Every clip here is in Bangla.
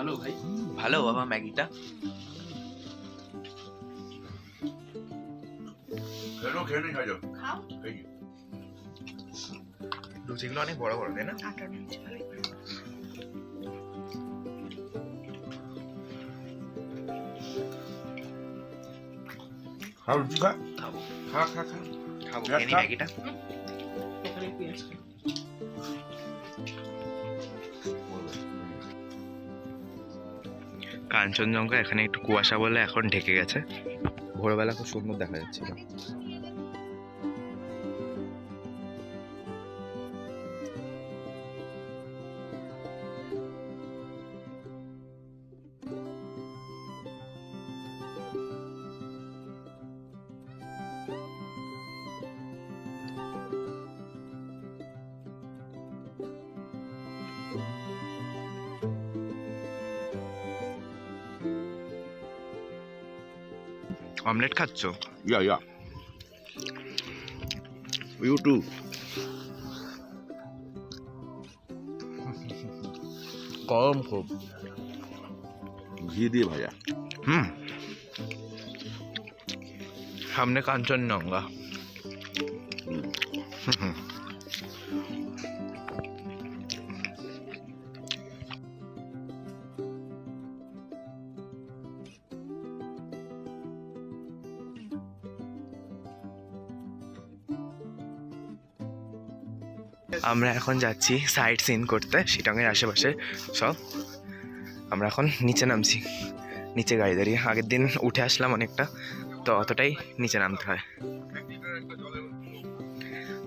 ভালো ভাই, ভালো বাবা ম্যাগিটা। খেয়ে নি খাই যাও। খাও। লুচিগুলো অনেক বড় বড়, তাই না? আটার লুচি ভালো। খাও লুচি খা। খাবো খা খা খা। খাবো, পেঁয়াজ খেয়ে নি খা। ম্যাগিটা। এখানে পেঁয়াজ খাই। কাঞ্চনজঙ্ঘা এখানে একটু কুয়াশা বলে এখন ঢেকে গেছে। ভোরবেলা খুব সুন্দর দেখা যাচ্ছিল। অমলেট খাচ্ছ? ইয়া ইয়া ইউটিউব গরম খুব। ঘি দিয়ে ভাজা। সামনে কাঞ্চনজঙ্ঘা। আমরা এখন যাচ্ছি সাইট সিন করতে শিলংয়ের আশেপাশে সব। আমরা এখন নিচে নামছি, নিচে গাড়ি দাঁড়িয়ে। আগের দিন উঠে আসলাম অনেকটা, তো অতটাই নিচে নামতে হয়।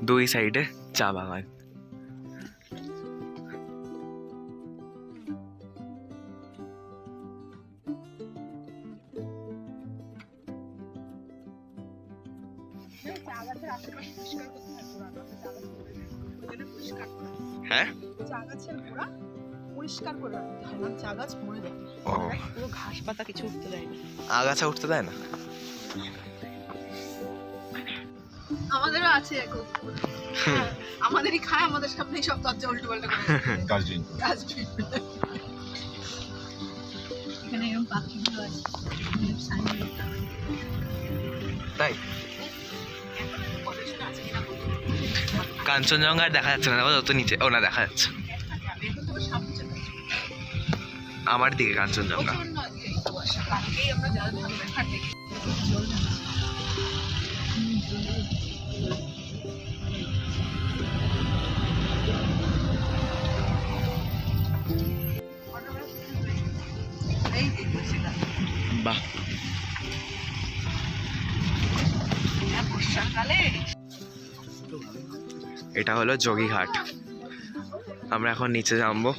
দুই সাইডে চা বাগান। হ্যাঁ, চা গাছের গোড়া পরিষ্কার করে রাখতে হয়, না চা গাছ মরে যায়। ও পুরো ঘাস পাতা কিছু উঠতে দেয় না। আগাছা উঠতে দেয় না? আমাদেরও আছে এখন। আমাদেরই খায়, আমাদের সামনেই সব দরজা উল্টো পাল্টা করে। ডাস্টবিন। ডাস্টবিন। এখানে এরকম পাখিগুলো আছে। তাই কাঞ্চনজঙ্ঘা আর দেখা যাচ্ছে না, দেখো যত নিচে। ও না, দেখা যাচ্ছে আমার দিকে কাঞ্চনজঙ্ঘা। বাহ, এটা হলো যোগীঘাট। আমরা এখন নিচে নামবো।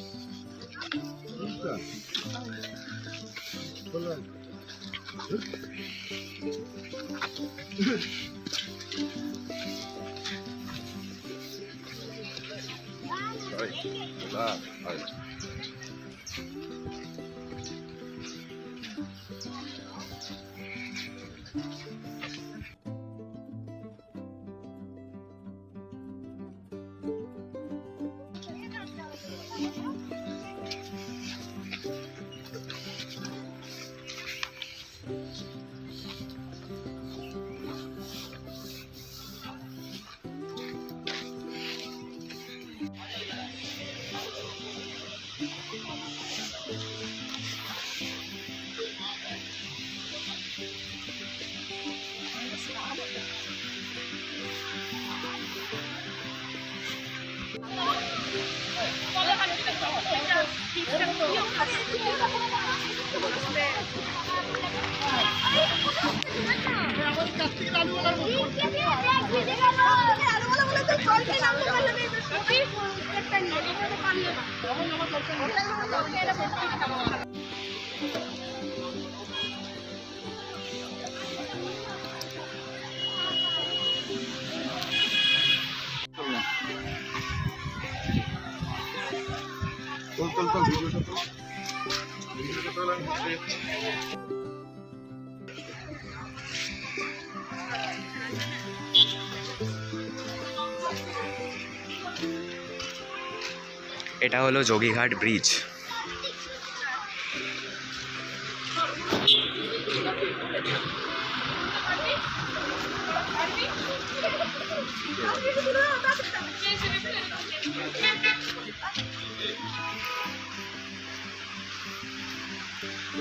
এটা হলো যোগীঘাট ব্রিজ।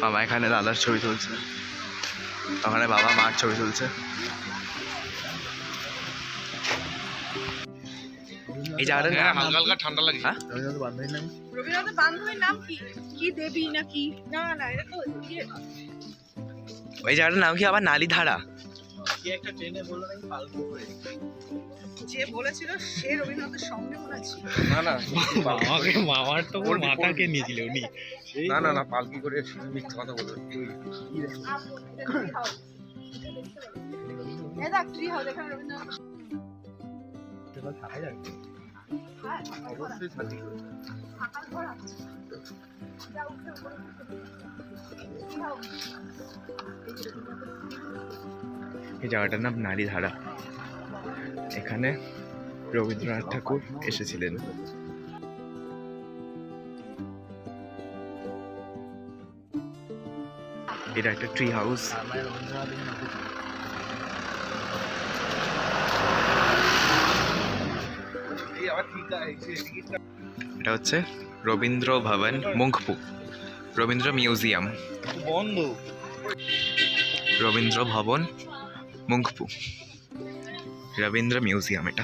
বাবা এখানে দাদার ছবি তুলছে, ওখানে বাবা মার ছবি তুলছে। এই জায়গাটার নাম হালকা হালকা ঠান্ডা লাগে। হ্যাঁ রবীন্দ্রনাথের বান্ধবীর নাম কি? কি দেবী নাকি? না না, এটা তো ইয়ে। ওই জায়গাটার নাম কি আবার? নালীধারা। যে বলেছিল সে রবীন্দ্রনাথের সঙ্গে মনে ছিল। না না আমাকে মামার তো মাথাকে নিয়েছিল উনি। না না না, পালকি করে মিথ্যা কথা বলবে। এই দেখ ট্রি হাউস, এখানে রবীন্দ্রনাথ। হ্যাঁ, অবশ্যই থাকি। থাকার ঘর আছে। যা উঠে উপরে ট্রি হাউস। এই জায়গাটার নাম নালীধারা। এখানে রবীন্দ্রনাথ ঠাকুর এসেছিলেন। এটা একটা ট্রি হাউস। এটা হচ্ছে রবীন্দ্র ভবন মুংফু, রবীন্দ্র মিউজিয়াম, বন্ধ। রবীন্দ্র ভবন মুংফু, রবীন্দ্র মিউজিয়াম। এটা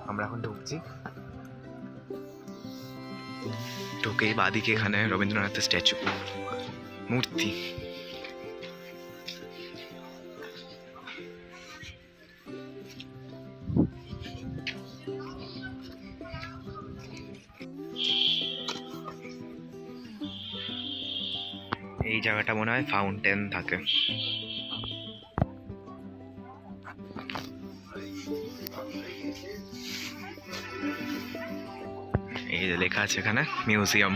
আমরা এখন ঢুকছি। ঢুকে বাদিকে এখানে রবীন্দ্রনাথের স্ট্যাচু, মূর্তি। এই জায়গাটা মনে হয় ফাউন্টেন থাকে। এই যে লেখা আছে এখানে মিউজিয়াম।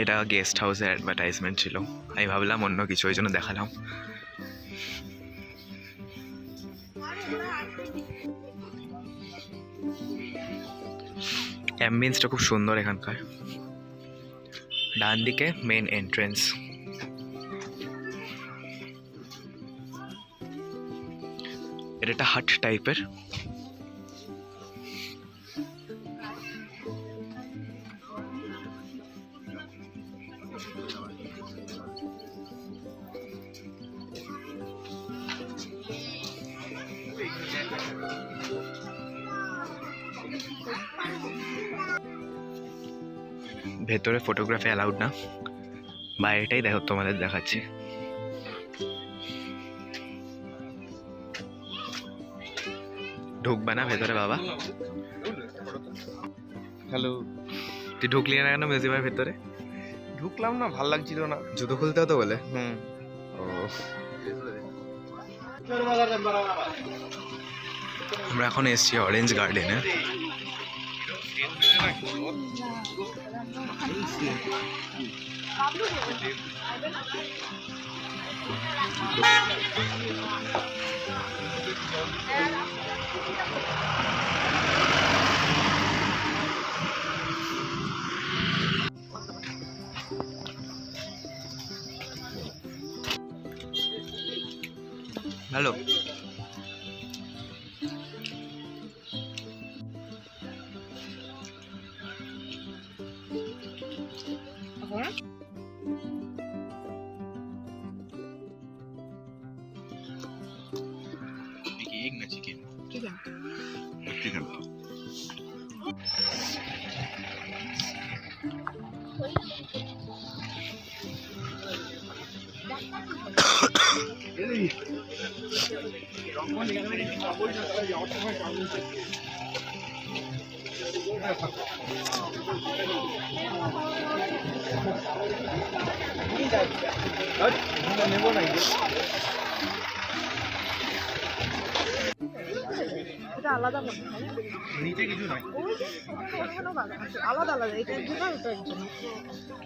এটা গেস্ট হাউসের অ্যাডভার্টাইজমেন্ট ছিল, আমি ভাবলাম অন্য কিছু, ওই জন্য দেখালাম। অ্যাম্বিয়েন্সটা খুব সুন্দর এখানকার। ডান দিকে মেন এন্ট্রেন্স। এটা একটা হাট টাইপের। ভেতরে ফটোগ্রাফি অ্যালাউড না, বাইরেটাই দেখো তোমাদের দেখাচ্ছি। ঢুকবে না ভেতরে বাবা? হ্যালো, তুই ঢুকলি না কেন মিউজিয়ামের ভেতরে? ঢুকলাম না, ভাল লাগছিল না। জুতো খুলতে হতো বলে? ও, আমরা এখন এসছি অরেঞ্জ গার্ডেনে। হ্যালো, এগ না চিকেন? চিকেন। চিকেন। এটা আলাদা মনে হয়। নিচে কিছু নাই। ওই যে ওখানেও বাগান আছে, আলাদা আলাদা। এটার জন্য আর ওটার জন্য,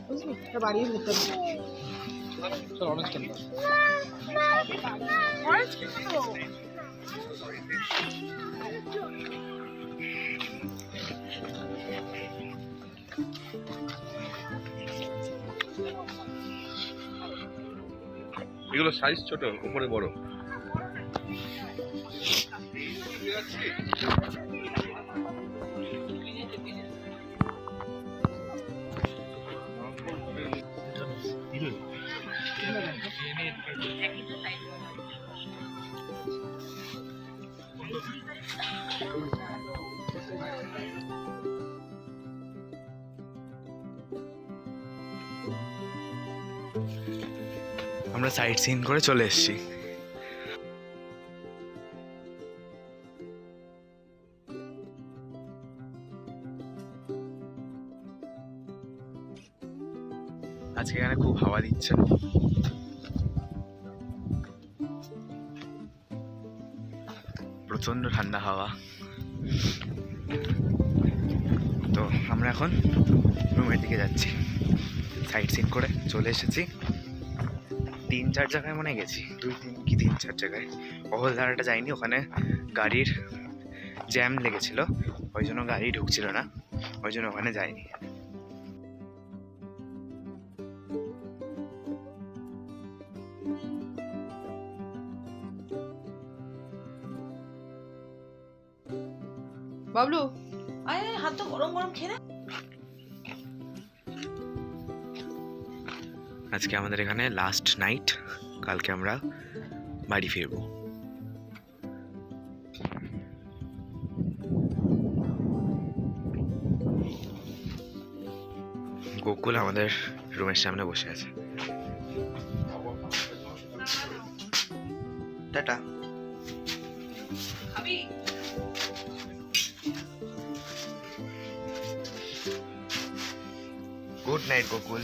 বুঝলি? এটা বাড়ির ভেতরে। চল অরেঞ্জ কেন? অরেঞ্জ কেন? এগুলো সাইজ ছোট, উপরে বড়। আমরা সাইট সিন করে চলে এসেছি। আজকে এখানে খুব হাওয়া দিচ্ছে, প্রচন্ড ঠান্ডা হাওয়া। তো আমরা এখন রুমের দিকে যাচ্ছি। সাইট সিন করে চলে এসেছি। 3-4 জায়গায় মনে গেছি, 2-3 জায়গায়। অহলদারাটা যাইনি, ওখানে গাড়ির জ্যাম লেগেছিল, ওই জন্য গাড়ি ঢুকছিল না, ওই জন্য ওখানে যাইনি। বাবলু আয় আয়, হাত তো গরম গরম খেয়ে নে। আজকে আমাদের এখানে লাস্ট নাইট, কালকে আমরা বাড়ি ফিরবো। গোকুল আমাদের রুমের সামনে বসে আছে। টাটা। খাবি? Good night Gokul.